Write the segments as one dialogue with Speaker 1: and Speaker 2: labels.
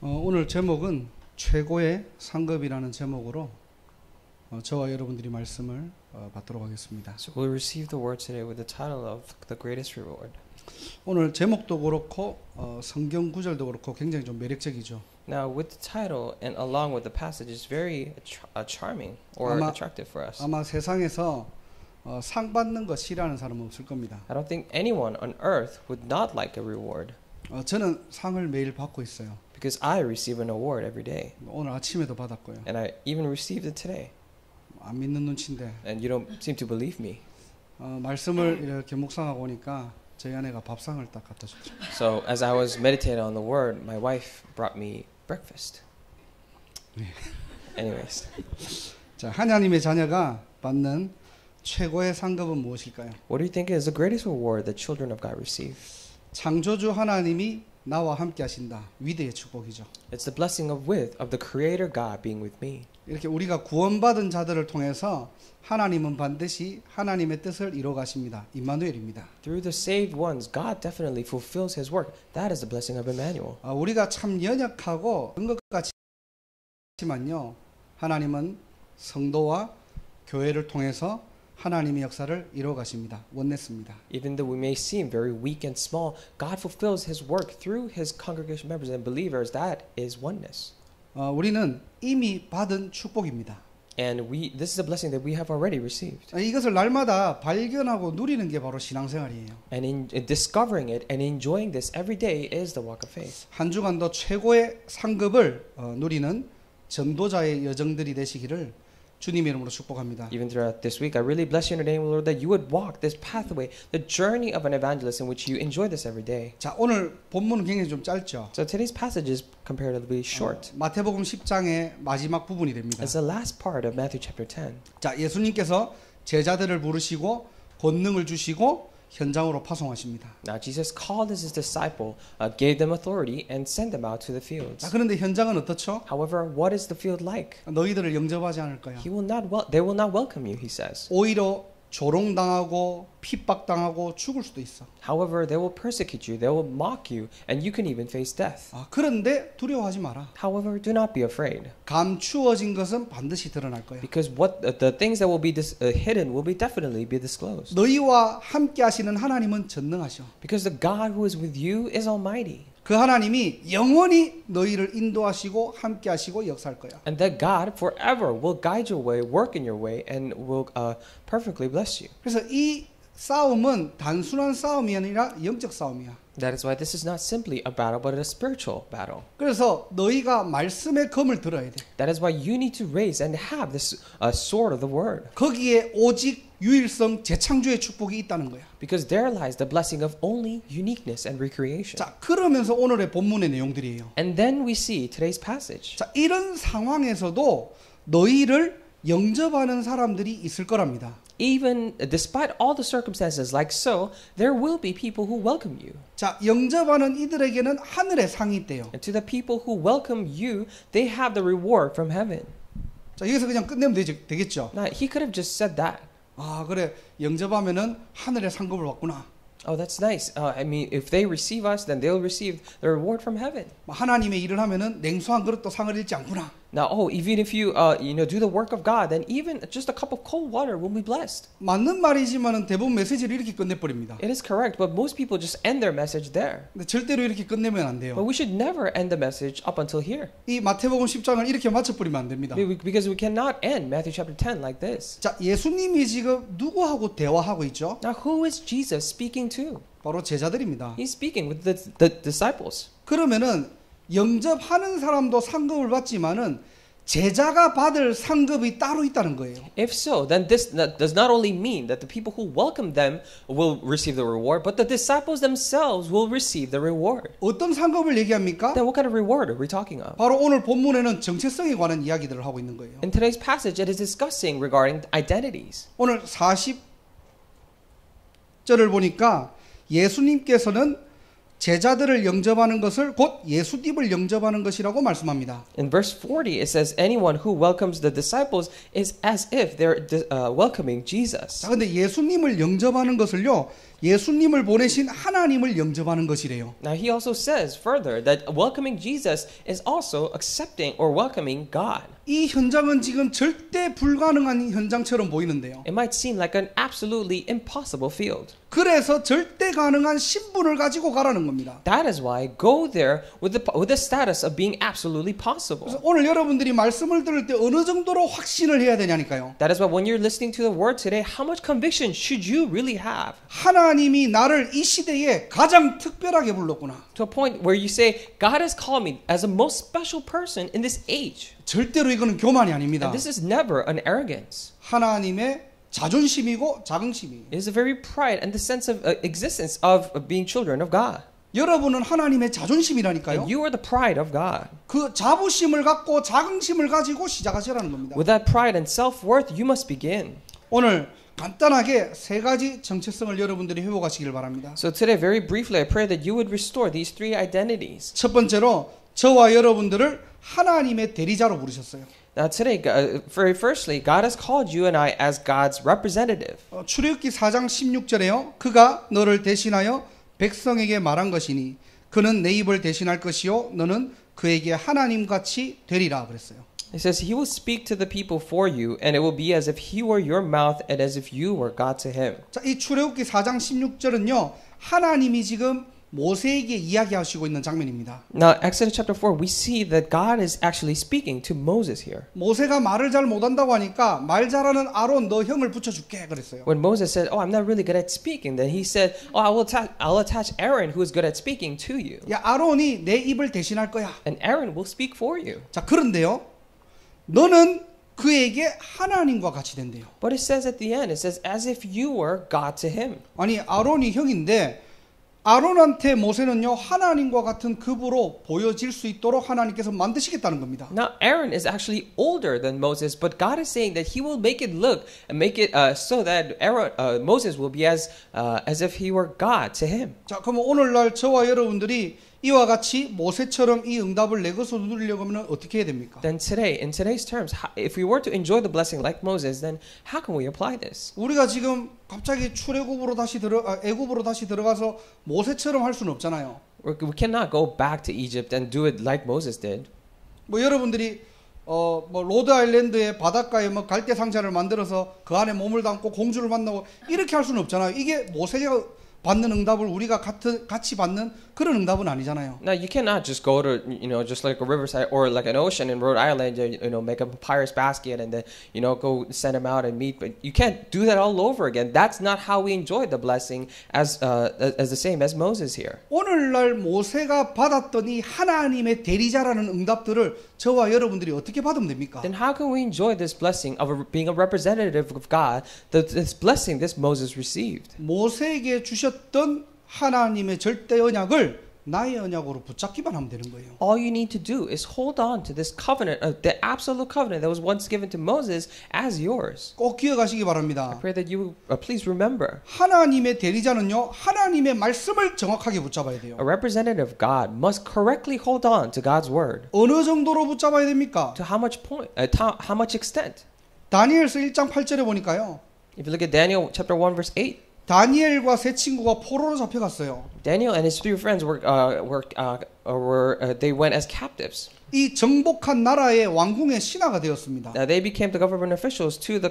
Speaker 1: 오늘 제목은 최고의 상급이라는 제목으로 저와 여러분들이 말씀을 받도록 하겠습니다.
Speaker 2: So we'll receive the word today with the title of the greatest reward.
Speaker 1: 오늘 제목도 그렇고 성경 구절도 그렇고 굉장히 좀 매력적이죠.
Speaker 2: Now, with the title and along with the passage, it's very charming or attractive for us.
Speaker 1: 아마 세상에서 상 받는 거 싫어하는 사람은 없을 겁니다.
Speaker 2: I don't think anyone on earth would not like a reward.
Speaker 1: 저는 상을 매일 받고 있어요.
Speaker 2: Because I receive an award every day.
Speaker 1: 오늘 아침에도 받았고요.
Speaker 2: And I even received it today.
Speaker 1: 안 믿는 눈치인데.
Speaker 2: And you don't seem to believe me.
Speaker 1: 말씀을 이렇게 묵상하고 오니까 저희 아내가 밥상을 딱 갖다 줬죠.
Speaker 2: So as I was meditating on the word, my wife brought me breakfast. Anyways.
Speaker 1: 자, 하나님의 자녀가 받는 최고의 상급은 무엇일까요?
Speaker 2: What do you think is the greatest reward that children of God receive?
Speaker 1: 창조주 하나님이 나와 함께 하신다. 위대의 축복이죠.
Speaker 2: It's the blessing of the Creator God being with me.
Speaker 1: 이렇게 우리가 구원받은 자들을 통해서 하나님은 반드시 하나님의 뜻을 이루어 가십니다. 임마누엘입니다.
Speaker 2: Through the saved ones, God definitely fulfills His work. That is the blessing of Emmanuel.
Speaker 1: 우리가 참 연약하고 그런 것 같지만요. 하나님은 성도와 교회를 통해서 하나님의 역사를 이루어 가십니다. 원내스입니다.
Speaker 2: Even though we may seem very weak and small, God fulfills His work through His congregation members and believers. That is oneness.
Speaker 1: 우리는 이미 받은 축복입니다.
Speaker 2: And this is a blessing that we have already received.
Speaker 1: 이것을 날마다 발견하고 누리는 게 바로 신앙생활이에요.
Speaker 2: And in discovering it and enjoying this every day is the walk of faith.
Speaker 1: 한 주간도 최고의 상급을 누리는 전도자의 여정들이 되시기를 주님의 이름으로 축복합니다.
Speaker 2: Even throughout this week, I really bless you in the name of the Lord that you would walk this pathway, the journey of an evangelist in which you enjoy this every day.
Speaker 1: 자, 오늘 본문은 굉장히 좀 짧죠.
Speaker 2: So today's passage is comparatively short.
Speaker 1: 마태복음 10장의 마지막 부분이 됩니다.
Speaker 2: It's the last part of Matthew chapter 10.
Speaker 1: 자, 예수님께서 제자들을 부르시고 권능을 주시고 현장으로 파송하십니다.
Speaker 2: Now Jesus called his disciple, gave them authority, and sent them out to the fields.
Speaker 1: 자, 그런데 현장은 어떻죠?
Speaker 2: However, what is the field like?
Speaker 1: 너희들을 영접하지 않을 거야.
Speaker 2: They will not welcome you, he says.
Speaker 1: 오히려 조롱당하고 핍박당하고 죽을 수도 있어.
Speaker 2: However, they will persecute you, they will mock you, and you can even face death.
Speaker 1: 그런데 두려워하지 마라.
Speaker 2: However, do not be afraid.
Speaker 1: 감추어진 것은 반드시 드러날 거야.
Speaker 2: Because the things that will be hidden will definitely be disclosed.
Speaker 1: 너희와 함께 하시는 하나님은 전능하셔.
Speaker 2: Because the God who is with you is almighty.
Speaker 1: 그 하나님이 영원히 너희를 인도하시고 함께 하시고 역사할 거야.
Speaker 2: And that God forever will guide your way, work in your way, and will perfectly bless you.
Speaker 1: 그래서 이 싸움은 단순한 싸움이 아니라 영적 싸움이야.
Speaker 2: That is why this is not simply a battle, but a spiritual battle.
Speaker 1: 그래서 너희가 말씀의 검을 들어야 돼.
Speaker 2: That is why you need to raise and have this sword of the word.
Speaker 1: 거기에 오직 유일성 재창조의 축복이 있다는 거야.
Speaker 2: Because there lies the blessing of only uniqueness and recreation.
Speaker 1: 자, 그러면서 오늘의 본문의 내용들이에요.
Speaker 2: And then we see today's passage.
Speaker 1: 자, 이런 상황에서도 너희를 영접하는 사람들이 있을 거랍니다.
Speaker 2: Even despite all the circumstances like so, there will be people who welcome you.
Speaker 1: 자, 영접하는 이들에게는 하늘의 상이 있대요.
Speaker 2: And to the people who welcome you, they have the reward from heaven.
Speaker 1: 자, 여기서 그냥 끝내면 되겠죠.
Speaker 2: Now, he could have just said that.
Speaker 1: 그래. 영접하면은 하늘의 상급을 받구나.
Speaker 2: Oh, that's nice. I mean, if they receive us, then they'll receive the reward from heaven.
Speaker 1: 하나님의 일을 하면은 냉수 한 그릇도 상을 잃지 않구나.
Speaker 2: Now, even if you do the work of God, then even just a cup of cold water will be blessed.
Speaker 1: 맞는 말이지만은 대부분 메시지를 이렇게 끝내버립니다.
Speaker 2: It is correct, but most people just end their message there.
Speaker 1: 근데 절대로 이렇게 끝내면 안 돼요.
Speaker 2: But we should never end the message up until here.
Speaker 1: 이 마태복음 10장을 이렇게 맞춰버리면 안 됩니다.
Speaker 2: Because we cannot end Matthew chapter 10 like this.
Speaker 1: 자, 예수님이 지금 누구하고 대화하고 있죠?
Speaker 2: Now, who is Jesus speaking to?
Speaker 1: 바로 제자들입니다.
Speaker 2: He's speaking with the disciples.
Speaker 1: 그러면은 영접하는 사람도 상급을 받지만은 제자가 받을 상급이 따로 있다는 거예요.
Speaker 2: If so, then this does not only mean that the people who welcome them will receive the reward, but the disciples themselves will receive the reward.
Speaker 1: 어떤 상급을 얘기합니까?
Speaker 2: Then what kind of reward are we talking of?
Speaker 1: 바로 오늘 본문에는 정체성에 관한 이야기들을 하고 있는 거예요.
Speaker 2: In today's passage, it is discussing regarding identities.
Speaker 1: 오늘 40절을 보니까 예수님께서는 제자들을 영접하는 것을 곧 예수님을 영접하는 것이라고 말씀합니다.
Speaker 2: In verse 40, it says, anyone who welcomes the disciples is as if they're welcoming Jesus.
Speaker 1: 자, 근데 예수님을 영접하는 것을요, 예수님을 보내신 하나님을 영접하는 것이래요.
Speaker 2: Now he also says further that welcoming Jesus is also accepting or welcoming God.
Speaker 1: 이 현장은 지금 절대 불가능한 현장처럼 보이는데요.
Speaker 2: It might seem like an absolutely impossible field.
Speaker 1: 그래서 절대 가능한 신분을 가지고 가라는 겁니다.
Speaker 2: That is why go there with the status of being absolutely possible.
Speaker 1: 그래서 오늘 여러분들이 말씀을 들을 때 어느 정도로 확신을 해야 되냐니까요.
Speaker 2: That is why when you're listening to the word today, how much conviction should you really have?
Speaker 1: 하나님이 나를 이 시대에 가장 특별하게 불렀구나.
Speaker 2: To a point where you say, God has called me as the most special person in this age.
Speaker 1: 절대로 이거는 교만이 아닙니다.
Speaker 2: And this is never an arrogance.
Speaker 1: 하나님의 자존심이고 자긍심이에요.
Speaker 2: It is the very pride and the sense of existence of being children of God.
Speaker 1: 여러분은 하나님의 자존심이라니까요.
Speaker 2: And you are the pride of God.
Speaker 1: 그 자부심을 갖고 자긍심을 가지고 시작하시라는 겁니다.
Speaker 2: With that pride and self-worth, you must begin.
Speaker 1: 오늘 간단하게 세 가지 정체성을 여러분들이 회복하시길 바랍니다.
Speaker 2: So today, very briefly, I pray that you would restore these three identities.
Speaker 1: 첫 번째로 저와 여러분들을 하나님의 대리자로 부르셨어요.
Speaker 2: Now today, very firstly, God has called you and I as God's representative.
Speaker 1: 출애굽기 4장 16절에요. 그가 너를 대신하여 백성에게 말한 것이니 그는 내 입을 대신할 것이요 너는 그에게 하나님같이 되리라 그랬어요.
Speaker 2: It says, He will speak to the people for you, and it will be as if He were your mouth and as if you were God to Him.
Speaker 1: 자, 이 출애굽기 4장 16절은요. 하나님이 지금 모세에게 이야기하시고 있는 장면입니다.
Speaker 2: Now, Exodus chapter 4, we see that God is actually speaking to Moses here.
Speaker 1: 모세가 말을 잘 못한다고 하니까 말 잘하는 아론 너 형을 붙여줄게 그랬어요.
Speaker 2: When Moses said, "Oh, I'm not really good at speaking," then he said, "Oh, I'll attach Aaron, who is good at speaking, to you,
Speaker 1: 야 아론이 내 입을 대신할 거야.
Speaker 2: and Aaron will speak for you."
Speaker 1: 자 그런데요. 너는 그에게 하나님과 같이 된대요.
Speaker 2: But it says at the end, it says, "As if you were God to him."
Speaker 1: 아니 아론이 형인데 아론한테 모세는요 하나님과 같은 급으로 보여질 수 있도록 하나님께서 만드시겠다는 겁니다.
Speaker 2: Now Aaron is actually older than Moses, but God is saying that He will make it look and make it so that Moses will be as if he were God to him.
Speaker 1: 자, 그럼 오늘날 저와 여러분들이 이와 같이 모세처럼 이 응답을 내 것으로 누리려고 하면 어떻게 해야 됩니까?
Speaker 2: Then today, in today's terms, if we were to enjoy the blessing like Moses, then how can we apply this?
Speaker 1: 우리가 지금 갑자기 출애굽으로 다시 애굽으로 다시 들어가서 모세처럼 할 수는 없잖아요.
Speaker 2: We cannot go back to Egypt and do it like Moses did.
Speaker 1: 뭐 여러분들이 뭐 로드 아일랜드의 바닷가에 뭐 갈대 상자를 만들어서 그 안에 몸을 담고 공주를 만나고 이렇게 할 수는 없잖아요. 이게 모세가 받는 응답을 우리가 같이 받는 그런 응답은 아니잖아요.
Speaker 2: Now you cannot just go to just like a riverside or like an ocean in Rhode Island, make a papyrus basket and then go send them out and meet. But you can't do that all over again. That's not how we enjoy the blessing as the same as Moses here.
Speaker 1: 오늘날 모세가 받았던 이 하나님의 대리자라는 응답들을 저와 여러분들이 어떻게 받으면 됩니까?
Speaker 2: Then how can we enjoy this blessing of being a representative of God? This blessing this Moses received.
Speaker 1: 모세에게 주셨던 하나님의 절대 언약을 나의 언약으로 붙잡기만 하면 되는 거예요.
Speaker 2: All you need to do is hold on to this covenant, the absolute covenant that was once given to Moses as yours.
Speaker 1: 꼭 기억하시기
Speaker 2: I
Speaker 1: 바랍니다.
Speaker 2: pray that you please remember.
Speaker 1: 하나님의 대리자는요, 하나님의 말씀을 정확하게 붙잡아야 돼요.
Speaker 2: A representative of God must correctly hold on to God's word.
Speaker 1: 어느 정도로 붙잡아야 됩니까?
Speaker 2: To how much point? How much extent?
Speaker 1: 다니엘서 1장 8절에 보니까요.
Speaker 2: If you look at Daniel chapter 1 verse 8.
Speaker 1: 다니엘과 세 친구가 포로로 잡혀갔어요.
Speaker 2: Daniel and his three friends they went as captives.
Speaker 1: 이 정복한 나라의 왕궁의 신하가 되었습니다.
Speaker 2: Now they became the government officials to the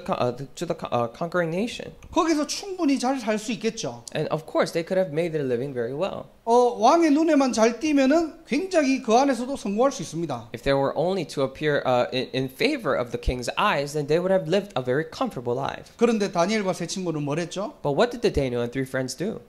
Speaker 2: conquering nation.
Speaker 1: 거기서 충분히 잘 살 수 있겠죠.
Speaker 2: And of course they could have made their living very well.
Speaker 1: 왕의 눈에만 잘 띄면은 굉장히 그 안에서도 성공할 수 있습니다.
Speaker 2: If they were only to appear in favor of the king's eyes, then they would have lived a very comfortable life.
Speaker 1: 그런데 다니엘과 세 친구는 뭘 했죠?
Speaker 2: But what did the Daniel and three friends do?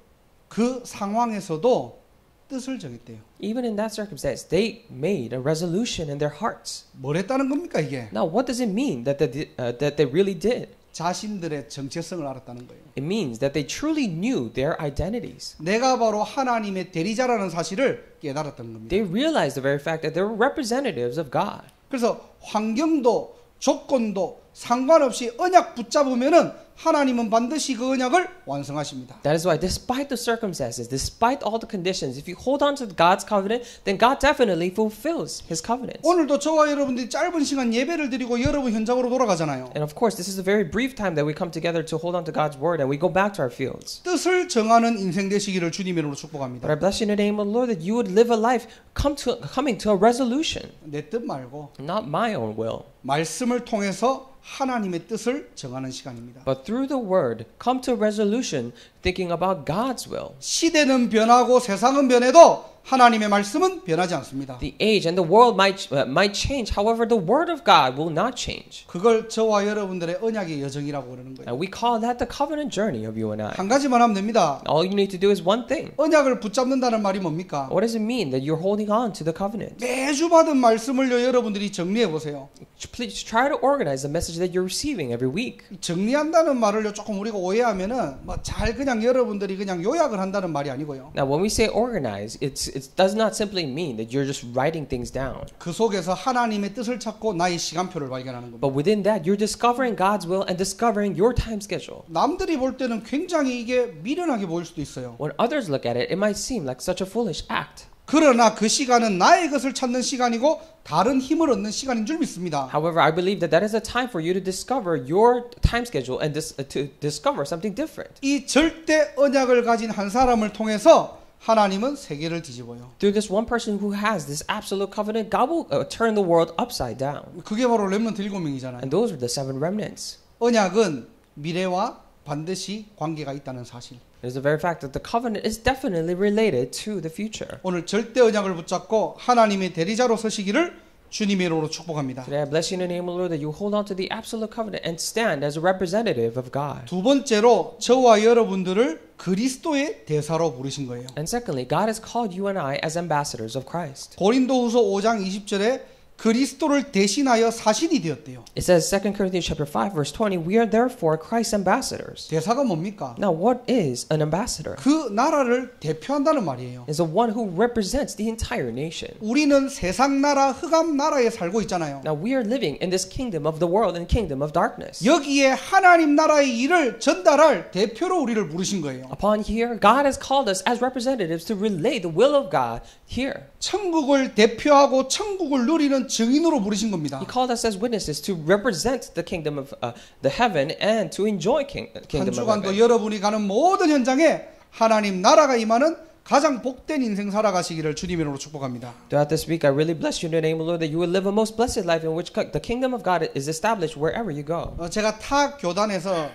Speaker 1: 그 상황에서도 뜻을 정했대요.
Speaker 2: Even in that circumstance, they made a resolution in their hearts.
Speaker 1: 뭘 했다는 겁니까 이게?
Speaker 2: Now, what does it mean that they really did?
Speaker 1: 자신들의 정체성을 알았다는 거예요.
Speaker 2: It means that they truly knew their identities.
Speaker 1: 내가 바로 하나님의 대리자라는 사실을 깨달았다는 겁니다.
Speaker 2: They realized the very fact that they were representatives of God.
Speaker 1: 그래서 환경도 조건도 상관없이 언약 붙잡으면은 하나님은 반드시 그 언약을 완성하십니다.
Speaker 2: That is why, despite the circumstances, despite all the conditions, if you hold on to God's covenant, then God definitely fulfills His covenants.
Speaker 1: 오늘도 저와 여러분들이 짧은 시간 예배를 드리고 여러분 현장으로 돌아가잖아요.
Speaker 2: And of course, this is a very brief time that we come together to hold on to God's word and we go back to our fields.
Speaker 1: 뜻을 정하는 인생 되시기를 주님의 이름으로 축복합니다.
Speaker 2: But I bless you in the name of the Lord that you would live a life coming to a resolution,
Speaker 1: 내 뜻 말고
Speaker 2: not my own will,
Speaker 1: 말씀을 통해서 하나님의 뜻을 정하는 시간입니다.
Speaker 2: but through the word, come to a resolution thinking about God's will.
Speaker 1: 시대는 변하고 세상은 변해도 하나님의 말씀은 변하지 않습니다.
Speaker 2: The age and the world might change. However, the word of God will not change.
Speaker 1: 그걸 저와 여러분들의 언약의 여정이라고 그러는 거예요.
Speaker 2: And we call that the covenant journey of you and I.
Speaker 1: 한 가지만 하면 됩니다.
Speaker 2: All you need to do is one thing.
Speaker 1: 언약을 붙잡는다는 말이 뭡니까?
Speaker 2: What does it mean that you're holding on to the covenant?
Speaker 1: 매주 받은 말씀을요 여러분들이 정리해 보세요.
Speaker 2: Please try to organize the message that you're receiving every week.
Speaker 1: 정리한다는 말을요 조금 우리가 오해하면은 뭐 잘 그냥 여러분들이 그냥 요약을 한다는 말이 아니고요.
Speaker 2: Now, when we say organize, it does not simply mean that you're just writing things down.
Speaker 1: 그 속에서 하나님의 뜻을 찾고 나의 시간표를 발견하는 겁니다.
Speaker 2: But within that, you're discovering God's will and discovering your time schedule.
Speaker 1: 남들이 볼 때는 굉장히 이게 미련하게 보일 수도 있어요.
Speaker 2: When others look at it, it might seem like such a foolish act.
Speaker 1: 그러나 그 시간은 나의 것을 찾는 시간이고 다른 힘을 얻는 시간인 줄 믿습니다.
Speaker 2: However, I believe that that is a time for you to discover your time schedule and to discover something different.
Speaker 1: 이 절대 언약을 가진 한 사람을 통해서 하나님은 세계를 뒤집어요.
Speaker 2: Through this one person who has this absolute covenant, God will turn the world upside down.
Speaker 1: 그게 바로 렘넌트 7명이잖아요.
Speaker 2: And those are the 7 remnants.
Speaker 1: 언약은 미래와 반드시 관계가 있다는 사실.
Speaker 2: It is the very fact that the covenant is definitely related to the future.
Speaker 1: 오늘 절대 언약을 붙잡고 하나님의 대리자로 서시기를 주님의 이름으로 축복합니다.
Speaker 2: Today I bless you in the name of the Lord that you hold on to the absolute covenant and stand as a representative of God.
Speaker 1: 두 번째로 저와 여러분들을 그리스도의 대사로 부르신 거예요.
Speaker 2: And secondly, God has called you and I as ambassadors of Christ.
Speaker 1: 고린도후서 5장 20절에 그리스도를 대신하여 사신이 되었대요.
Speaker 2: It says 2 Corinthians chapter 5 verse 20, we are therefore Christ's ambassadors.
Speaker 1: 대사가 뭡니까?
Speaker 2: Now what is an ambassador?
Speaker 1: 그 나라를 대표한다는 말이에요.
Speaker 2: Is the one who represents the entire nation.
Speaker 1: 우리는 세상 나라 흑암 나라에 살고 있잖아요.
Speaker 2: Now we are living in this kingdom of the world and kingdom of darkness.
Speaker 1: 여기에 하나님 나라의 일을 전달할 대표로 우리를 부르신 거예요.
Speaker 2: Upon here, God has called us as representatives to relay the will of God here.
Speaker 1: 천국을 대표하고 천국을 누리는 증인으로 부르신 겁니다.
Speaker 2: He called us as witnesses to represent the kingdom of the heaven and to enjoy
Speaker 1: 한
Speaker 2: kingdom of
Speaker 1: 주간도
Speaker 2: heaven.
Speaker 1: 여러분이 가는 모든 현장에 하나님 나라가 임하는 가장 복된 인생 살아가시기를 주님의 이름으로 축복합니다.
Speaker 2: Throughout this week, I really bless you in the name of the Lord that you will live a most blessed life in which the kingdom of God is established wherever you go.
Speaker 1: 제가 타 교단에서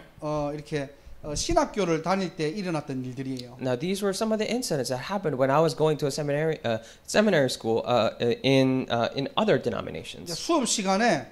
Speaker 1: 이렇게 신학교를 다닐 때 일어났던 일들이에요.
Speaker 2: Now, these were some of the incidents that happened when I was going to a seminary school in other denominations.
Speaker 1: 수업 시간에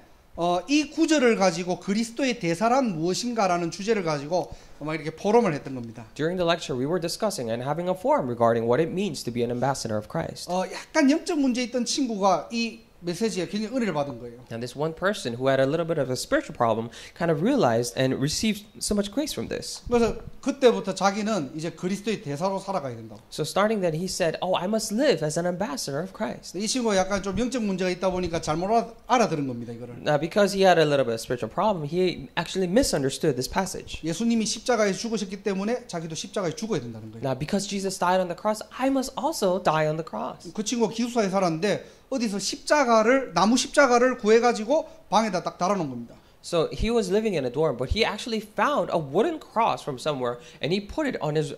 Speaker 1: 이 구절을 가지고 그리스도의 대사란 무엇인가라는 주제를 가지고 막 이렇게 포럼을 했던 겁니다.
Speaker 2: During the lecture, we were discussing and having a forum regarding what it means to be an ambassador of Christ.
Speaker 1: 약간 영적 문제 있던 친구가 이 메시지에 굉장히 은혜를 받은 거예요.
Speaker 2: And this one person who had a little bit of a spiritual problem kind of realized and received so much grace from this.
Speaker 1: 그래서 그때부터 자기는 이제 그리스도의 대사로 살아가야 된다고.
Speaker 2: So starting that, he said, "Oh, I must live as an ambassador of Christ."
Speaker 1: 이 친구가 약간 좀 영적 문제가 있다 보니까 잘못 알아들은 겁니다, 이거를.
Speaker 2: Now, because he had a little bit of spiritual problem, he actually misunderstood this passage.
Speaker 1: 예수님이 십자가에 죽으셨기 때문에 자기도 십자가에 죽어야 된다는 거예요.
Speaker 2: Now, because Jesus died on the cross, I must also die on the cross.
Speaker 1: 그 친구가 기숙사에 살았는데 어디서 나무 십자가를 구해가지고 방에다 딱 달아놓은 겁니다.
Speaker 2: So he was living in a dorm, but he actually found a wooden cross from somewhere, and he put it on his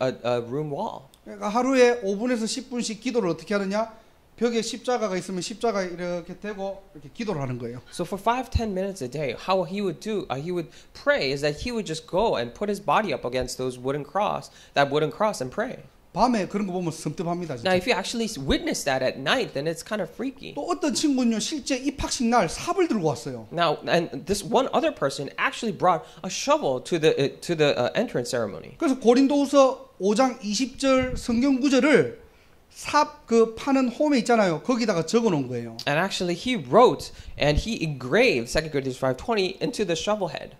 Speaker 2: room wall.
Speaker 1: 그러니까 하루에 5분에서 10분씩 기도를 어떻게 하느냐? 벽에 십자가가 있으면 십자가 이렇게 대고 이렇게 기도를 하는 거예요.
Speaker 2: So for 5-10 minutes a day, how he would pray is that he would just go and put his body up against that wooden cross, and pray.
Speaker 1: 밤에 그런 거 보면 섬뜩합니다. 진짜.
Speaker 2: Now, if you actually witness that at night, then it's kind of freaky.
Speaker 1: 또 어떤 친구는요 실제 입학식 날 삽을 들고 왔어요.
Speaker 2: Now, and this one other person actually brought a shovel to the entrance ceremony.
Speaker 1: 그래서 고린도후서 5장 20절 성경 구절을 삽 그 파는 홈에 있잖아요. 거기다가 적어 놓은 거예요.
Speaker 2: And actually, he wrote and he engraved 2 Corinthians 5:20 into the shovel head.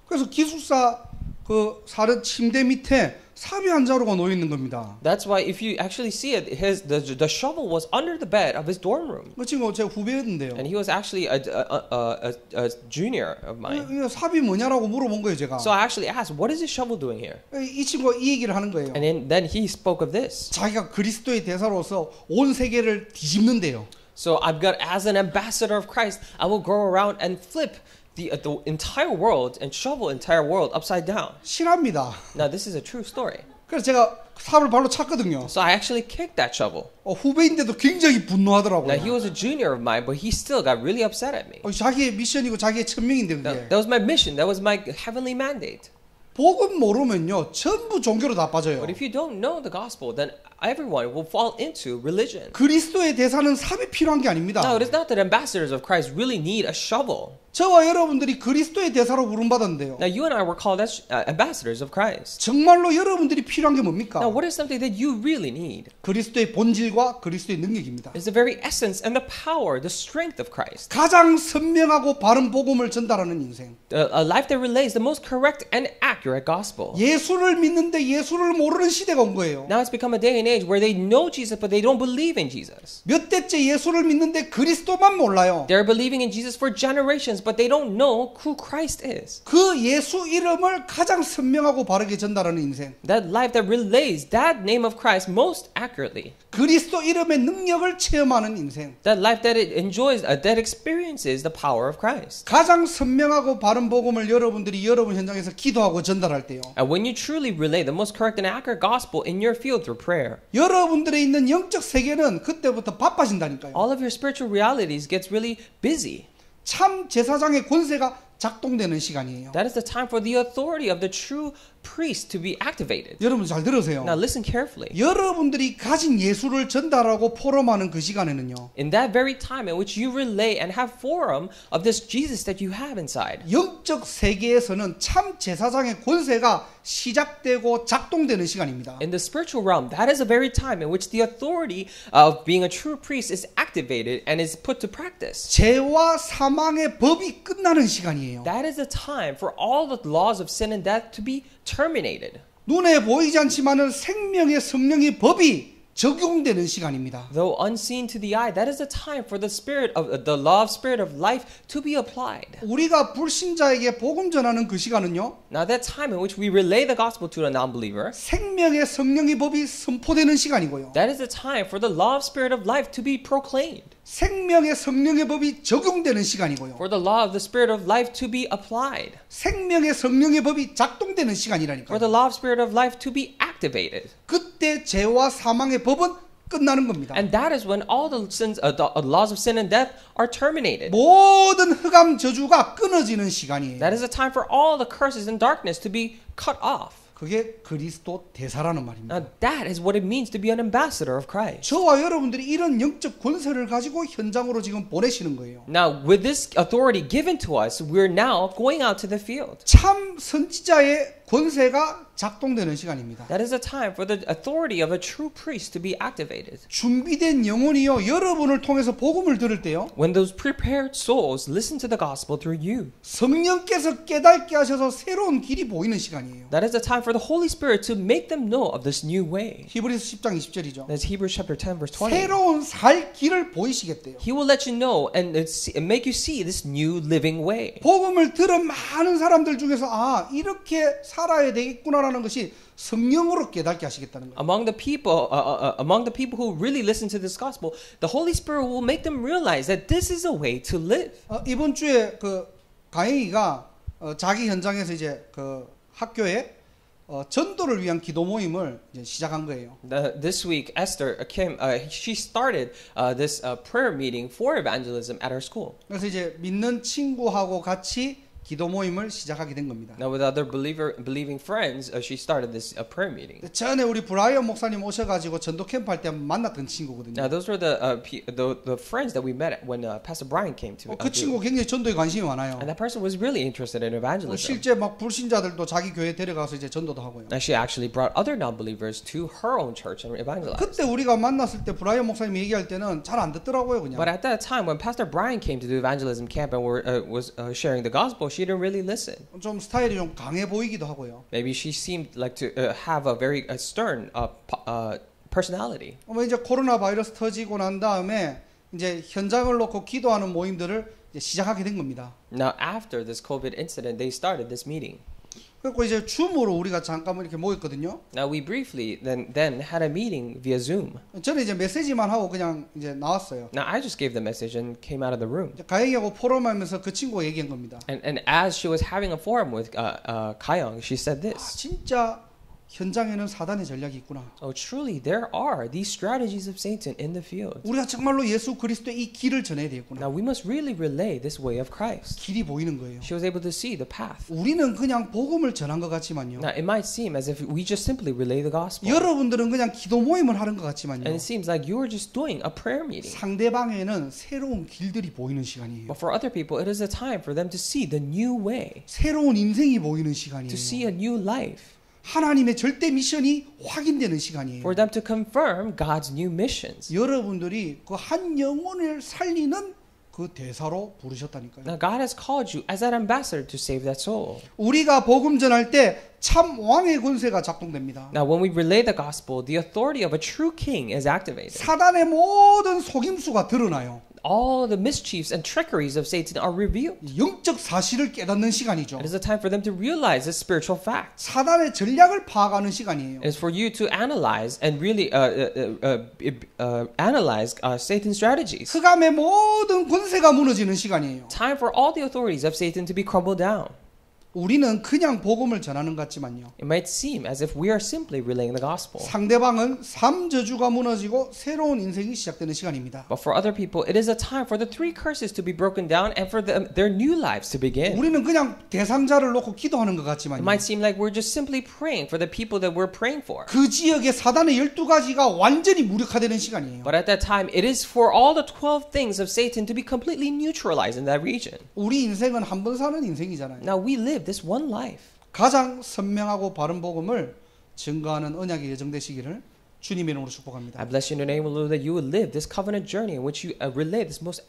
Speaker 1: 그래서 기숙사 그 사는 침대 밑에 삽이 한 자루가 놓여 있는 겁니다.
Speaker 2: That's why if you actually see it, the shovel was under the bed of his dorm room.
Speaker 1: 그 친구 제 후배였는데요.
Speaker 2: And he was actually a junior of mine.
Speaker 1: 이 삽이 뭐냐라고 물어본 거예요, 제가.
Speaker 2: So I actually asked, what is this shovel doing here?
Speaker 1: 이 친구가 이 얘기를 하는 거예요.
Speaker 2: And then he spoke of this.
Speaker 1: 자기가 그리스도의 대사로서 온 세계를 뒤집는데요.
Speaker 2: So I've got, as an ambassador of Christ, I will go around and flip the entire world and shovel the entire world upside down.
Speaker 1: 실합니다.
Speaker 2: Now this is a true story.
Speaker 1: 그래서 제가 삽을 발로 찼거든요.
Speaker 2: So I actually kicked that shovel.
Speaker 1: 후배인데도 굉장히 분노하더라고요.
Speaker 2: Now he was a junior of mine, but he still got really upset at me.
Speaker 1: 자기의 미션이고 자기의 천명인데 그게.
Speaker 2: That was my mission. That was my heavenly mandate.
Speaker 1: 복음 모르면요 전부 종교로 다 빠져요.
Speaker 2: But if you don't know the gospel, then everyone will fall into religion.
Speaker 1: 그리스도의 대사는 삽이 필요한 게 아닙니다.
Speaker 2: No, it is not that ambassadors of Christ really need a shovel.
Speaker 1: 저와 여러분들이 그리스도의 대사로 부름받았는데요.
Speaker 2: Now you and I were called as ambassadors of Christ.
Speaker 1: 정말로 여러분들이 필요한 게 뭡니까?
Speaker 2: Now what is something that you really need?
Speaker 1: 그리스도의 본질과 그리스도의 능력입니다.
Speaker 2: It's the very essence and the power, the strength of Christ.
Speaker 1: 가장 선명하고 바른 복음을 전달하는 인생.
Speaker 2: A life that relays the most correct and accurate gospel.
Speaker 1: 예수를 믿는데 예수를 모르는 시대가 온 거예요.
Speaker 2: Now it's become a day and age where they know Jesus but they don't believe in Jesus.
Speaker 1: 몇 대째 예수를 믿는데 그리스도만 몰라요.
Speaker 2: They're believing in Jesus for generations but they don't know who Christ is.
Speaker 1: 그 예수 이름을 가장 선명하고 바르게 전달하는 인생.
Speaker 2: That life that relays that name of Christ most accurately.
Speaker 1: 그리스도 이름의 능력을 체험하는 인생.
Speaker 2: That life that it enjoys, that experiences the power of Christ.
Speaker 1: 가장 선명하고 바른 복음을 여러분들이 여러분 현장에서 기도하고 전달할 때요.
Speaker 2: And when you truly relay the most correct and accurate gospel in your field through prayer,
Speaker 1: 여러분들의 있는 영적 세계는 그때부터 바빠진다니까요.
Speaker 2: all of your spiritual realities gets really busy.
Speaker 1: 참 제사장의 권세가 작동되는 시간이에요.
Speaker 2: That is the time for the authority of the true priest to be activated.
Speaker 1: 여러분 잘 들으세요.
Speaker 2: Now listen carefully.
Speaker 1: 여러분들이 가진 예수를 전달하고 포럼하는 그 시간에는요.
Speaker 2: In that very time in which you relay and have forum of this Jesus that you have inside.
Speaker 1: 영적 세계에서는 참 제사장의 권세가 시작되고 작동되는 시간입니다.
Speaker 2: In the spiritual realm, that is the very time in which the authority of being a true priest is activated and is put to practice.
Speaker 1: 죄와 사망의 법이 끝나는 시간이에요.
Speaker 2: That is the time for all the laws of sin and death to be terminated.
Speaker 1: 눈에 보이지 않지만은 생명의 성령의 법이 적용되는 시간입니다.
Speaker 2: Though unseen to the eye, that is the time for the spirit of the law of spirit of life to be applied.
Speaker 1: 우리가 불신자에게 복음 전하는 그 시간은요.
Speaker 2: Now that time in which we relay the gospel to a non-believer,
Speaker 1: 생명의 성령의 법이 선포되는 시간이고요.
Speaker 2: that is the time for the law of spirit of life to be proclaimed.
Speaker 1: 생명의 성령의 법이 적용되는 시간이고요.
Speaker 2: For the law of the spirit of life to be applied.
Speaker 1: 생명의 성령의 법이 작동되는
Speaker 2: For
Speaker 1: 시간이라니까요.
Speaker 2: the law of spirit of life to be activated.
Speaker 1: 그때 죄와 사망의 법은 끝나는 겁니다.
Speaker 2: And that is when all the sins, the laws of sin and death are terminated.
Speaker 1: 모든 흑암 저주가 끊어지는 시간이에요.
Speaker 2: That is a time for all the curses and darkness to be cut off.
Speaker 1: 그게 그리스도 대사라는 말입니다.
Speaker 2: Now that is what it means to be an ambassador of Christ.
Speaker 1: 저와 여러분들이 이런 영적 권세를 가지고 현장으로 지금 보내시는 거예요.
Speaker 2: Now with this authority given to us, we're now going out to the field.
Speaker 1: 참 선지자의 권세가 작동되는 시간입니다.
Speaker 2: That is a time for the authority of a true priest to be activated.
Speaker 1: 준비된 영혼이요 여러분을 통해서 복음을 들을 때요.
Speaker 2: When those prepared souls listen to the gospel through you.
Speaker 1: 성령께서 깨닫게 하셔서 새로운 길이 보이는 시간이에요.
Speaker 2: That is a time for the Holy Spirit to make them know of this new way.
Speaker 1: 히브리서 10장 20절이죠.
Speaker 2: That's Hebrews chapter 10 verse 20.
Speaker 1: 새로운 살 길을 보이시겠대요.
Speaker 2: He will let you know and make you see this new living way.
Speaker 1: 복음을 들은 많은 사람들 중에서 아 이렇게 살아야 되겠구나라는 것이 성령으로 깨닫게 하시겠다는 거예요.
Speaker 2: Among the people who really listen to this gospel, the Holy Spirit will make them realize that this is a way to live.
Speaker 1: 이번 주에 그 가영이가 자기 현장에서 이제 그 학교에 전도를 위한 기도 모임을 이제 시작한 거예요.
Speaker 2: This week, Esther came. She started this prayer meeting for evangelism at her school.
Speaker 1: 그래서 이제 믿는 친구하고 같이 기도 모임을 시작하게 된 겁니다.
Speaker 2: Now, with other believing friends, she started this prayer meeting.
Speaker 1: 전에 우리 브라이언 목사님 오셔가지고 전도 캠프 할 때 만났던 친구거든요.
Speaker 2: Now, those were the friends that we met when Pastor Brian came to.
Speaker 1: 그 친구 굉장히 전도에 관심이 많아요.
Speaker 2: And that person was really interested in evangelism.
Speaker 1: 실제 막 불신자들도 자기 교회 데려가서 이제 전도도 하고요.
Speaker 2: And she actually brought other non-believers to her own church and evangelized.
Speaker 1: 그때 우리가 만났을 때 브라이언 목사님 얘기할 때는 잘 안 듣더라고요, 그냥.
Speaker 2: But at that time, when Pastor Brian came to the evangelism camp and was sharing the gospel, she she didn't really listen.
Speaker 1: 좀 스타일이 좀 강해 보이기도 하고요.
Speaker 2: Maybe she seemed like to have a very stern personality.
Speaker 1: 이제 코로나 바이러스 터지고 난 다음에 이제 현장을 놓고 기도하는 모임들을 이제 시작하게 된 겁니다.
Speaker 2: Now after this COVID incident, they started this meeting.
Speaker 1: 그리고 이제 줌으로 우리가 잠깐만 이렇게 모였거든요.
Speaker 2: Now we briefly then had a meeting via Zoom.
Speaker 1: 저는 이제 메시지만 하고 그냥 이제 나왔어요.
Speaker 2: Now I just gave the message and came out of the room.
Speaker 1: 이제 가영이하고 포럼하면서 그 친구가 얘기한 겁니다.
Speaker 2: And as she was having a forum with Kayong, she said
Speaker 1: 아,
Speaker 2: this.
Speaker 1: 진짜 현장에는 사단의 전략이 있구나.
Speaker 2: Oh, truly, there are these strategies of Satan in the field.
Speaker 1: 우리가 정말로 예수 그리스도의 이 길을 전해야 되겠구나.
Speaker 2: Now we must really relay this way of Christ.
Speaker 1: 길이 보이는 거예요.
Speaker 2: She was able to see the path.
Speaker 1: 우리는 그냥 복음을 전한 것 같지만요.
Speaker 2: Now it might seem as if we just simply relay the gospel.
Speaker 1: 여러분들은 그냥 기도 모임을 하는 것
Speaker 2: And
Speaker 1: 같지만요.
Speaker 2: it seems like you are just doing a prayer meeting.
Speaker 1: 상대방에는 새로운 길들이 보이는 시간이에요.
Speaker 2: But for other people, it is a time for them to see the new way,
Speaker 1: 새로운 인생이 보이는
Speaker 2: to
Speaker 1: 시간이에요.
Speaker 2: see a new life,
Speaker 1: 하나님의 절대 미션이 확인되는 시간이에요.
Speaker 2: for them to confirm God's new missions.
Speaker 1: 여러분들이 그 한 영혼을 살리는 그 대사로 부르셨다니까요.
Speaker 2: Now God has called you as an ambassador to save that soul.
Speaker 1: 우리가 복음 전할 때 참 왕의 권세가 작동됩니다.
Speaker 2: Now when we relay the gospel, the authority of a true king is activated.
Speaker 1: 사단의 모든 속임수가 드러나요.
Speaker 2: All the mischiefs and trickeries of Satan are revealed.
Speaker 1: 영적 사실을 깨닫는 시간이죠.
Speaker 2: It is a time for them to realize the spiritual facts.
Speaker 1: 사단의 전략을 파악하는 시간이에요.
Speaker 2: It is for you to analyze and really analyze Satan's strategies.
Speaker 1: 흑암의 모든 권세가 무너지는 시간이에요.
Speaker 2: Time for all the authorities of Satan to be crumbled down.
Speaker 1: 우리는 그냥 복음을 전하는 것 같지만요.
Speaker 2: It might seem as if we are simply relaying the gospel.
Speaker 1: 상대방은 삼저주가 무너지고 새로운 인생이 시작되는 시간입니다.
Speaker 2: But for other people, it is a time for the three curses to be broken down and for their new lives to begin.
Speaker 1: 우리는 그냥 대상자를 놓고 기도하는 것
Speaker 2: It
Speaker 1: 같지만요.
Speaker 2: might seem like we're just simply praying for the people that we're praying for.
Speaker 1: 그 지역의 사단의 12가지가 완전히 무력화되는 시간이에요.
Speaker 2: But at that time, it is for all the 12 things of Satan to be completely neutralized in that region.
Speaker 1: 우리 인생은 한 번 사는 인생이잖아요.
Speaker 2: Now we live this one life.
Speaker 1: 가장 선명하고 바른 복음을 증거하는 언약이 예정되시기를 주님의 이름으로 축복합니다.
Speaker 2: I bless you in the name of the Lord that you would live this covenant journey in which you relay this most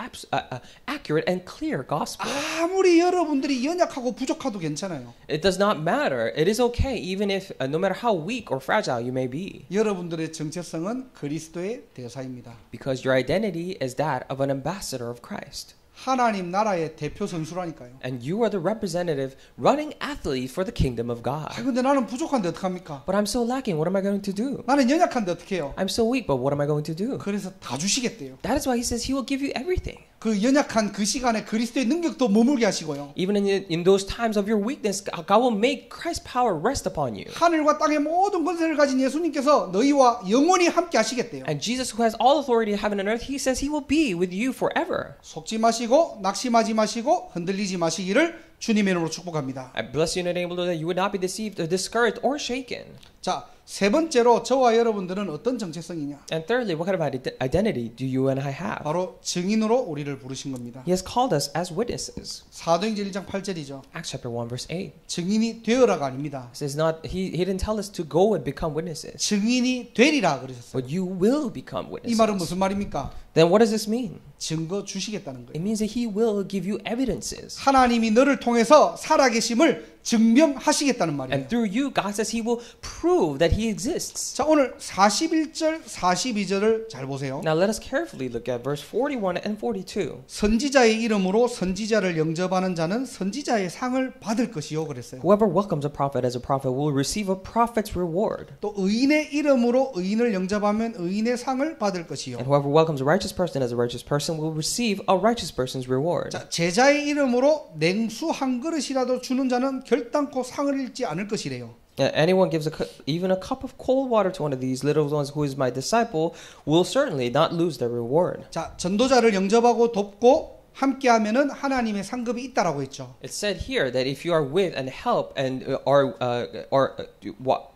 Speaker 2: accurate and clear gospel.
Speaker 1: 아무리 여러분들이 연약하고 부족하도 괜찮아요.
Speaker 2: It does not matter. It is okay even if no matter how weak or fragile you may be.
Speaker 1: 여러분들의 정체성은 그리스도의 대사입니다.
Speaker 2: Because your identity is that of an ambassador of Christ.
Speaker 1: 하나님 나라의 대표 선수라니까요.
Speaker 2: And you are the representative running athlete for the kingdom of God.
Speaker 1: 아, 근데 나는 부족한데 어떡합니까?
Speaker 2: But I'm so lacking. What am I going to do?
Speaker 1: 나는 연약한데 어떡해요?
Speaker 2: I'm so weak, but what am I going to do?
Speaker 1: 그래서 다 주시겠대요.
Speaker 2: That is why he says he will give you everything.
Speaker 1: 그 연약한 그 시간에 그리스도의 능력도 머물게 하시고요.
Speaker 2: Even in those times of your weakness, God will make Christ's power rest upon you.
Speaker 1: 하늘과 땅의 모든 권세를 가진 예수님께서 너희와 영원히 함께 하시겠대요.
Speaker 2: And Jesus, who has all authority in heaven and earth, he says he will be with you forever.
Speaker 1: 속지 마시고 낙심하지 마시고 흔들리지 마시기를 주님의 이름으로 축복합니다.
Speaker 2: I bless you in the name of the Lord that you would not be deceived or discouraged or shaken.
Speaker 1: 자, 세 번째로 저와 여러분들은 어떤 정체성이냐?
Speaker 2: And thirdly, what kind of identity do you and I have?
Speaker 1: 바로 증인으로 우리를 부르신 겁니다.
Speaker 2: He has called us as witnesses.
Speaker 1: 사도행전 1장 8절이죠.
Speaker 2: Acts chapter 1 verse 8.
Speaker 1: 증인이 되어라가 아닙니다.
Speaker 2: It says not he didn't tell us to go and become witnesses,
Speaker 1: 증인이 되리라 그러셨어요.
Speaker 2: but you will become
Speaker 1: 이 말은
Speaker 2: witnesses.
Speaker 1: 무슨 말입니까?
Speaker 2: Then what does this mean?
Speaker 1: 증거 주시겠다는
Speaker 2: It
Speaker 1: 거예요.
Speaker 2: means that he will give you evidences.
Speaker 1: 하나님이 너를 통해서 살아계심을 증명하시겠다는 말이에요.
Speaker 2: And through you, God says he will prove that he exists.
Speaker 1: 자, 오늘 41절, 42절을 잘 보세요.
Speaker 2: Now let us carefully look at verse 41 and 42.
Speaker 1: 선지자의 이름으로 선지자를 영접하는 자는 선지자의 상을 받을 것이요 그랬어요.
Speaker 2: Whoever welcomes a prophet as a prophet will receive a prophet's reward.
Speaker 1: 또 의인의 이름으로 의인을 영접하면 의인의 상을 받을 것이요.
Speaker 2: And whoever welcomes a righteous person as a righteous person will receive a righteous person's reward.
Speaker 1: 자, 제자의 이름으로 냉수 한 그릇이라도 주는 자는 결단코 상을 잃지 않을 것이래요.
Speaker 2: Anyone gives even a cup of cold water to one of these little ones who is my disciple will certainly not lose their reward.
Speaker 1: 자, 전도자를 영접하고 돕고 함께하면은 하나님의 상급이 있다라고 했죠.
Speaker 2: It said here that if you are with and help and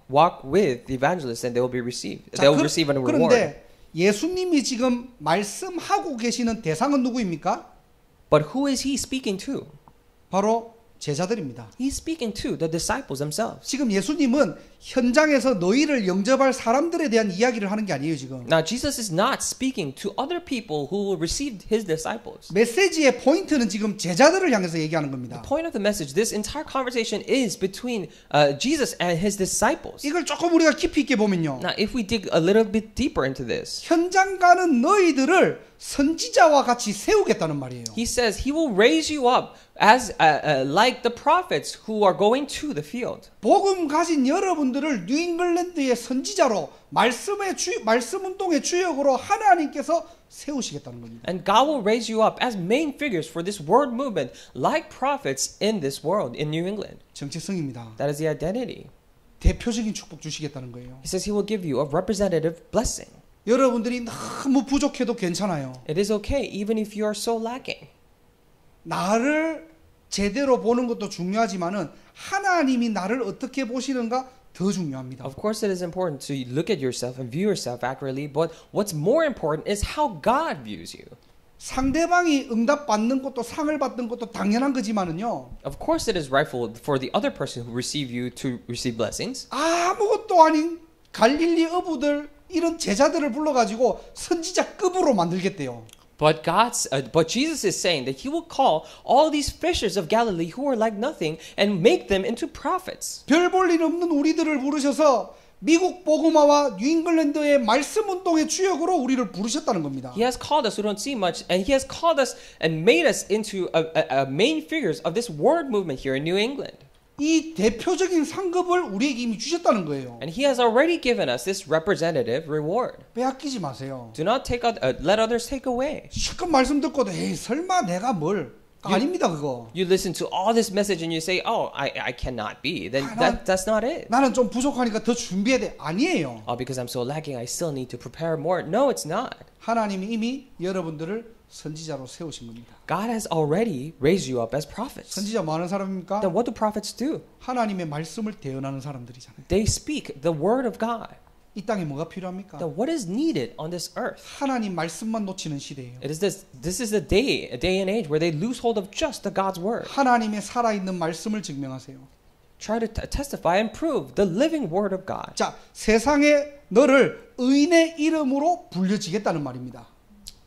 Speaker 2: walk with the evangelists, then they will be received. They will receive a reward.
Speaker 1: 그런데 예수님이 지금 말씀하고 계시는 대상은 누구입니까?
Speaker 2: But who is he speaking to?
Speaker 1: 바로 제자들입니다.
Speaker 2: He's speaking to the disciples themselves.
Speaker 1: 지금 예수님은 현장에서 너희를 영접할 사람들에 대한 이야기를 하는 게 아니에요, 지금.
Speaker 2: Now, Jesus is not speaking to other people who will receive his disciples.
Speaker 1: 메시지의 포인트는 지금 제자들을 향해서 얘기하는 겁니다.
Speaker 2: The point of the message, this entire conversation is between Jesus and his disciples.
Speaker 1: 이걸 조금 우리가 깊이 있게 보면요.
Speaker 2: Now, if we dig a little bit deeper into this,
Speaker 1: 현장 가는 너희들을 선지자와 같이 세우겠다는 말이에요.
Speaker 2: he says he will raise you up as like the prophets who are going to the field.
Speaker 1: 복음 가진 여러분들을 뉴잉글랜드의 선지자로 말씀 운동의 주역으로 하나님께서 세우시겠다는 겁니다.
Speaker 2: And God will raise you up as main figures for this word movement, like prophets in this world, in New England.
Speaker 1: 정체성입니다.
Speaker 2: That is the identity.
Speaker 1: 대표적인 축복 주시겠다는 거예요.
Speaker 2: He says he will give you a representative blessing.
Speaker 1: 여러분들이 너무 부족해도 괜찮아요.
Speaker 2: It is okay, even if you are so lacking.
Speaker 1: 나를 제대로 보는 것도 중요하지만은 하나님이 나를 어떻게 보시는가 더 중요합니다.
Speaker 2: Of course, it is important to look at yourself and view yourself accurately, but what's more important is how God views you.
Speaker 1: 상대방이 응답 받는 것도 상을 받는 것도 당연한 거지만은요.
Speaker 2: Of course, it is rightful for the other person who receive you to receive blessings.
Speaker 1: 아무것도 아닌 갈릴리 어부들 이런 제자들을 불러가지고 선지자급으로 만들겠대요.
Speaker 2: But Jesus is saying that He will call all these fishers of Galilee who are like nothing and make them into prophets.
Speaker 1: 별 볼 일 없는 우리들을 부르셔서 미국 복음화와 뉴잉글랜드의 말씀 운동의 주역으로 우리를 부르셨다는 겁니다.
Speaker 2: He has called us who don't see much, and He has called us and made us into a main figures of this word movement here in New England.
Speaker 1: 이 대표적인 상급을 우리에게 이미 주셨다는 거예요.
Speaker 2: And He has already given us this representative reward.
Speaker 1: 빼앗기지 마세요.
Speaker 2: Do not let others take away.
Speaker 1: 실컷 말씀 듣고도 에이 설마 내가 뭘 아닙니다 그거.
Speaker 2: You listen to all this message and you say, "Oh, I cannot be." Then that's not it.
Speaker 1: 나는 좀 부족하니까 더 준비해야 돼. 아니에요.
Speaker 2: Oh, because I'm so lacking, I still need to prepare more. No, it's not.
Speaker 1: 하나님이 이미 여러분들을 선지자로 세우신 겁니다.
Speaker 2: God has already raised you up as prophets.
Speaker 1: 선지자 뭐 하는 사람입니까?
Speaker 2: Then what do prophets do?
Speaker 1: 하나님의 말씀을 대언하는 사람들이잖아요.
Speaker 2: They speak the word of God.
Speaker 1: 이 땅에 뭐가 필요합니까?
Speaker 2: Then what is needed on this earth?
Speaker 1: 하나님 말씀만 놓치는 시대예요.
Speaker 2: It is this is a day and age where they lose hold of just the God's word.
Speaker 1: 하나님의 살아있는 말씀을 증명하세요.
Speaker 2: Try to testify and prove the living word of God.
Speaker 1: 자, 세상에 너를 의인의 이름으로 불려지겠다는 말입니다.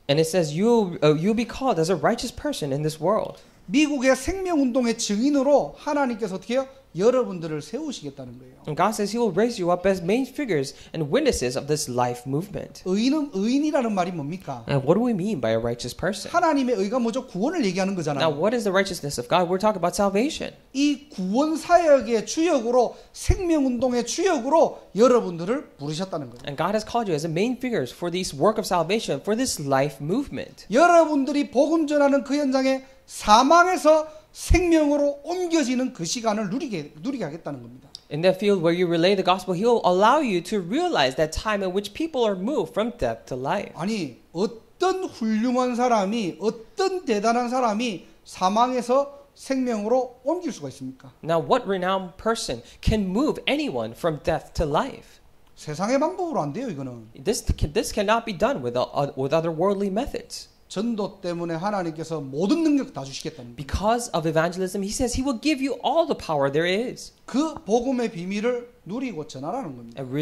Speaker 2: And it says you'll be called as a righteous person in this world.
Speaker 1: 미국의 생명운동의 증인으로 하나님께서 어떻게 해요? 여러분들을 세우시겠다는 거예요.
Speaker 2: And God says He will raise you up as main figures and witnesses of this life movement.
Speaker 1: 의인이라는 말이 뭡니까?
Speaker 2: And what do we mean by a righteous person?
Speaker 1: 하나님의 의가 뭐죠? 구원을 얘기하는
Speaker 2: Now,
Speaker 1: 거잖아요.
Speaker 2: what is the righteousness of God? We're talking about salvation.
Speaker 1: 이 구원 사역의 주역으로 생명운동의 주역으로 여러분들을 부르셨다는 거예요.
Speaker 2: And God has called you as a main figures for this work of salvation, for this life movement.
Speaker 1: 여러분들이 복음 전하는 그 현장에 사망에서 생명으로 옮겨지는 그 시간을 누리게 하겠다는 겁니다.
Speaker 2: In that field where you relay the gospel, He'll allow you to realize that time in which people are moved from death to life.
Speaker 1: 아니 어떤 훌륭한 사람이 어떤 대단한 사람이 사망에서 생명으로 옮길 수가 있습니까?
Speaker 2: Now, what renowned person can move anyone from death to life?
Speaker 1: 세상의 방법으로 안 돼요, 이거는.
Speaker 2: This cannot be done with other worldly methods.
Speaker 1: 전도 때문에 하나님께서 모든 능력 다 주시겠다는 거예요.
Speaker 2: Because of evangelism, He says He will give you all the power there is.
Speaker 1: 그 복음의 비밀을 누리고 전하라는 겁니다.
Speaker 2: And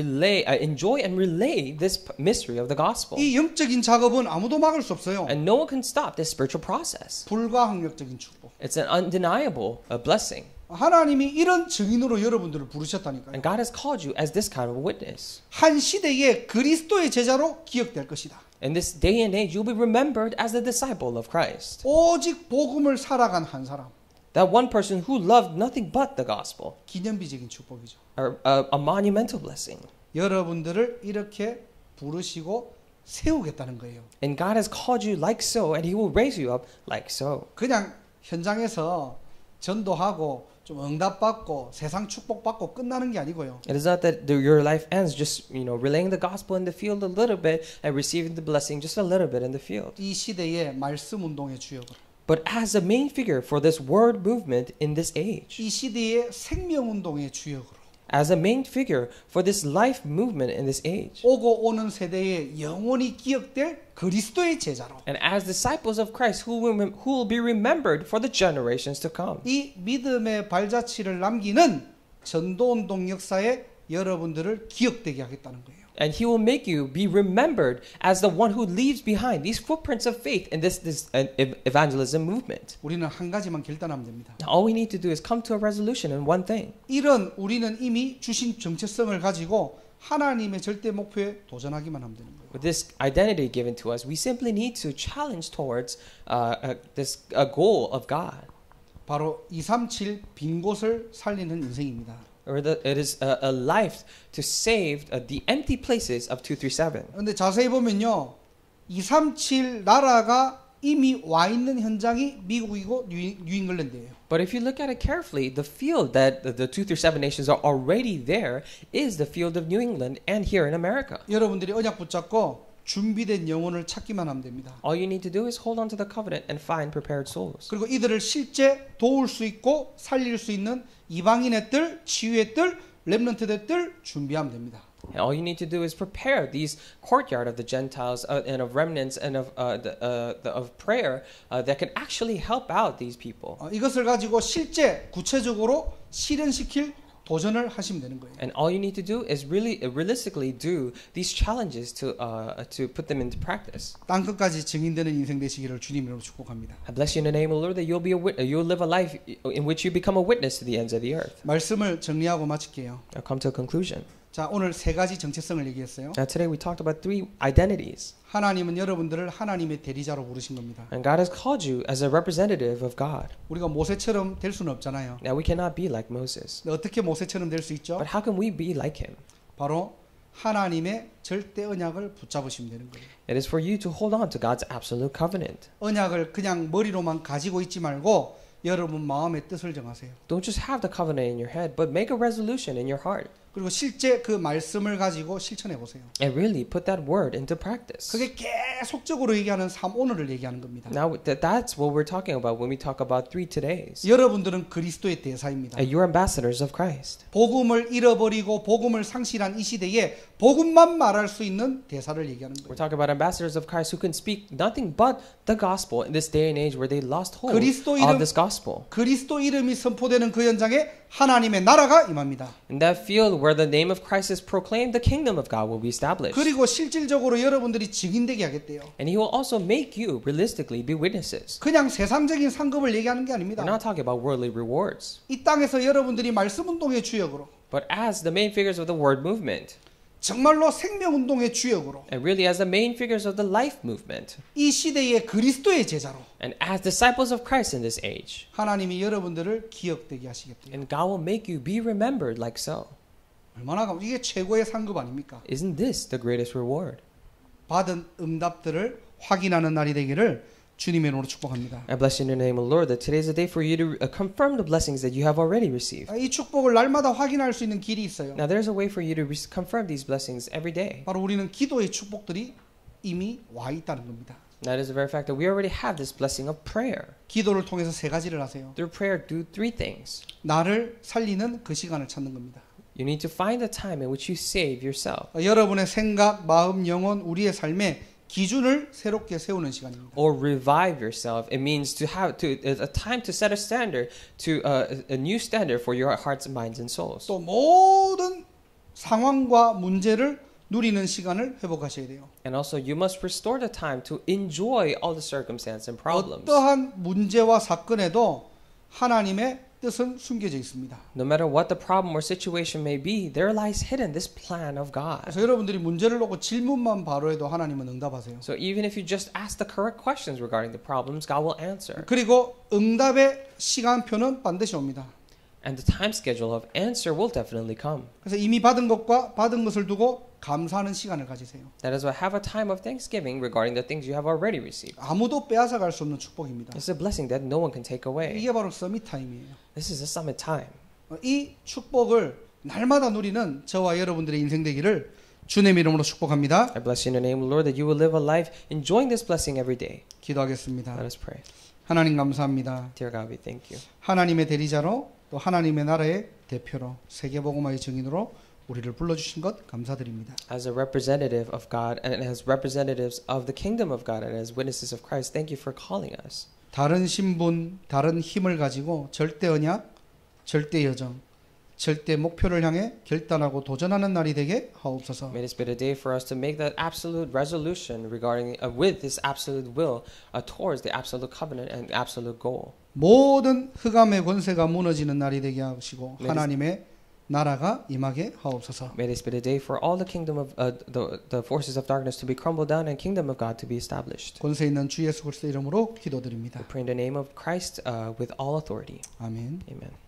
Speaker 2: enjoy and relay this mystery of the gospel.
Speaker 1: 이 영적인 작업은 아무도 막을 수 없어요.
Speaker 2: And no one can stop this spiritual process.
Speaker 1: 불가항력적인 축복.
Speaker 2: It's an undeniable blessing.
Speaker 1: 하나님이 이런 증인으로 여러분들을 부르셨다니까요.
Speaker 2: And God has called you as this kind of a witness.
Speaker 1: 한 시대에 그리스도의 제자로 기억될 것이다.
Speaker 2: In this day and age, you'll be remembered as the disciple of Christ.
Speaker 1: 오직 복음을 살아간 한 사람.
Speaker 2: That one person who loved nothing but the gospel.
Speaker 1: 기념비적인 축복이죠.
Speaker 2: A monumental blessing.
Speaker 1: 여러분들을 이렇게 부르시고 세우겠다는 거예요.
Speaker 2: And God has called you like so, and He will raise you up like so.
Speaker 1: 그냥 현장에서 전도하고 좀 응답받고 세상 축복받고 끝나는 게 아니고요.
Speaker 2: It is not that your life ends just relaying the gospel in the field a little bit and receiving the blessing just a little bit in the field.
Speaker 1: 이 시대의 말씀 운동의 주역으로.
Speaker 2: But as a main figure for this word movement in this age.
Speaker 1: 이 시대의 생명 운동의 주역으로.
Speaker 2: as a main figure for this life movement in this age.
Speaker 1: 오고 오는 세대에 영원히 기억될 그리스도의 제자로
Speaker 2: And as disciples of Christ who will be remembered for the generations to come.
Speaker 1: 이 믿음의 발자취를 남기는 전도운동 역사에 여러분들을 기억되게 하겠다는 거예요.
Speaker 2: And he will make you be remembered as the one who leaves behind these footprints of faith in this evangelism movement.
Speaker 1: 우리는 한 가지만 결단하면 됩니다.
Speaker 2: All we need to do is come to a resolution in one thing.
Speaker 1: 이런 우리는 이미 주신 정체성을 가지고 하나님의 절대 목표에 도전하기만 하면 되는 거예요.
Speaker 2: With this identity given to us, we simply need to challenge towards this goal of God.
Speaker 1: 바로 237 빈 곳을 살리는 인생입니다.
Speaker 2: Or it is a life to save the empty places of 237.
Speaker 1: 그런데 자세히 보면요, 237 나라가 이미 와 있는 현장이 미국이고 뉴잉글랜드예요.
Speaker 2: But if you look at it carefully, the field that the 237 nations are already there is the field of New England and here in America.
Speaker 1: 여러분들이 언약 붙잡고 준비된 영혼을 찾기만 하면 됩니다.
Speaker 2: All you need to do is hold on to the covenant and find prepared souls.
Speaker 1: 그리고 이들을 실제 도울 수 있고 살릴 수 있는 이방인의 뜰, 치유의 뜰, 렘넌트의 뜰 준비하면 됩니다.
Speaker 2: And all you need to do is prepare these courtyard of the Gentiles and of remnants and of prayer that can actually help out these people.
Speaker 1: 이것을 가지고 실제 구체적으로 실현시킬 도전을 하시면 되는 거예요.
Speaker 2: And all you need to do is really realistically do these challenges to put them into practice.
Speaker 1: 땅 끝까지 증인되는 인생 되시기를 주님으로 축복합니다.
Speaker 2: I bless you in the name of the Lord that you'll live a life in which you become a witness to the ends of the earth.
Speaker 1: 말씀을 정리하고 마칠게요.
Speaker 2: I'll come to a conclusion.
Speaker 1: 자, 오늘 세 가지 정체성을 얘기했어요.
Speaker 2: Now today we talked about three identities.
Speaker 1: 하나님은 여러분들을 하나님의 대리자로 부르신 겁니다.
Speaker 2: And God has called you as a representative of God.
Speaker 1: 우리가 모세처럼 될 수는 없잖아요.
Speaker 2: Now we cannot be like Moses.
Speaker 1: 어떻게 모세처럼 될 수 있죠?
Speaker 2: But how can we be like him?
Speaker 1: 바로 하나님의 절대 언약을 붙잡으시면 되는 거예요.
Speaker 2: It is for you to hold on to God's absolute covenant.
Speaker 1: 언약을 그냥 머리로만 가지고 있지 말고 여러분 마음의 뜻을 정하세요.
Speaker 2: Don't just have the covenant in your head, but make a resolution in your heart.
Speaker 1: 그리고 실제 그 말씀을 가지고 실천해 보세요.
Speaker 2: And really put that word into practice.
Speaker 1: 그게 계속적으로 얘기하는 3오늘을 얘기하는 겁니다.
Speaker 2: Now that's what we're talking about when we talk about 3 todays.
Speaker 1: 여러분들은 그리스도의 대사입니다.
Speaker 2: You're ambassadors of Christ.
Speaker 1: 복음을 잃어버리고 복음을 상실한 이 시대에 복음만 말할 수 있는 대사를 얘기하는 거예요.
Speaker 2: We're talking about ambassadors of Christ who can speak nothing but the gospel in this day and age where they lost hold of this gospel.
Speaker 1: 그리스도 이름이 선포되는 그 현장에 하나님의 나라가 임합니다.
Speaker 2: In that field where the name of Christ is proclaimed, the kingdom of God will be established.
Speaker 1: 그리고 실질적으로 여러분들이 증인되게 하겠대요.
Speaker 2: And He will also make you realistically be witnesses.
Speaker 1: 그냥 세상적인 상급을 얘기하는 게 아닙니다.
Speaker 2: We're not talking about worldly rewards.
Speaker 1: 이 땅에서 여러분들이 말씀 운동의 주역으로,
Speaker 2: But as the main figures of the word movement,
Speaker 1: 정말로 생명 운동의 주역으로,
Speaker 2: and really as the main figures of the life movement,
Speaker 1: 이 시대의 그리스도의 제자로,
Speaker 2: and as disciples of Christ in this age,
Speaker 1: 하나님이 여러분들을 기억되게 하시겠대요.
Speaker 2: and God will make you be remembered like so.
Speaker 1: 얼마나 이게 최고의 상급 아닙니까?
Speaker 2: Isn't this the greatest reward?
Speaker 1: 받은 응답들을 확인하는 날이 되기를 주님의 이름으로 축복합니다.
Speaker 2: I bless you in the name of the Lord that today is the day for you to confirm the blessings that you have already received.
Speaker 1: 이 축복을 날마다 확인할 수 있는 길이 있어요.
Speaker 2: Now there's a way for you to confirm these blessings every day.
Speaker 1: 바로 우리는 기도의 축복들이 이미 와 있다는 겁니다.
Speaker 2: That is the very fact that we already have this blessing of prayer.
Speaker 1: 기도를 통해서 세 가지를 하세요.
Speaker 2: Through prayer, do three things.
Speaker 1: 나를 살리는 그 시간을 찾는 겁니다.
Speaker 2: You need to find the time in which you save yourself.
Speaker 1: 여러분의 생각, 마음, 영혼, 우리의 삶에 기준을 새롭게 세우는 시간입니다.
Speaker 2: Or revive yourself. It means to have a time to set a standard, to a new standard for your hearts, minds, and souls.
Speaker 1: 또 모든 상황과 문제를 누리는 시간을 회복하셔야 돼요.
Speaker 2: And also, you must restore the time to enjoy all the circumstances and problems.
Speaker 1: 어떠한 문제와 사건에도 하나님의 뜻은 숨겨져 있습니다.
Speaker 2: No matter what the problem or situation may be, there lies hidden this plan of God.
Speaker 1: 그래서 여러분들이 문제를 놓고 질문만 바로 해도 하나님은 응답하세요.
Speaker 2: So even if you just ask the correct questions regarding the problems, God will answer.
Speaker 1: 그리고 응답의 시간표는 반드시 옵니다.
Speaker 2: And the time schedule of answer will definitely come.
Speaker 1: 그래서 이미 받은 것과 받은 것을 두고 감사하는 시간을 가지세요.
Speaker 2: That is why have a time of thanksgiving regarding the things you have already received.
Speaker 1: 아무도 빼앗아 갈 수 없는 축복입니다.
Speaker 2: It's a blessing that no one can take away.
Speaker 1: 이게 바로 서밋 타임이에요.
Speaker 2: This is a summit time.
Speaker 1: 이 축복을 날마다 누리는 저와 여러분들의 인생 되기를 주님의 이름으로 축복합니다.
Speaker 2: I bless you in the name of the Lord that you will live a life enjoying this blessing every day.
Speaker 1: 기도하겠습니다.
Speaker 2: Let us pray.
Speaker 1: 하나님 감사합니다.
Speaker 2: Dear God, we thank you.
Speaker 1: 하나님의 대리자로 또 하나님의 나라의 대표로 세계복음화의 증인으로 우리를 불러주신 것 감사드립니다.
Speaker 2: As a representative of God and as representatives of the kingdom of God and as witnesses of Christ, thank you for calling us.
Speaker 1: 다른 신분, 다른 힘을 가지고 절대 언약, 절대 여정, 절대 목표를 향해 결단하고 도전하는 날이 되게 하옵소서.
Speaker 2: May this be the day for us to make that absolute resolution regarding with this absolute will towards the absolute covenant and absolute goal.
Speaker 1: 모든 흑암의 권세가 무너지는 날이 되게 하시고
Speaker 2: 네,
Speaker 1: 하나님의 나라가 임하게 하옵소서.
Speaker 2: May this be the day for all the kingdom of the forces of darkness to be crumbled down and kingdom of God to be established.
Speaker 1: 권세 있는 주 예수 그리스도 이름으로 기도드립니다.
Speaker 2: We pray in the name of Christ with all authority.
Speaker 1: 아멘.
Speaker 2: Amen.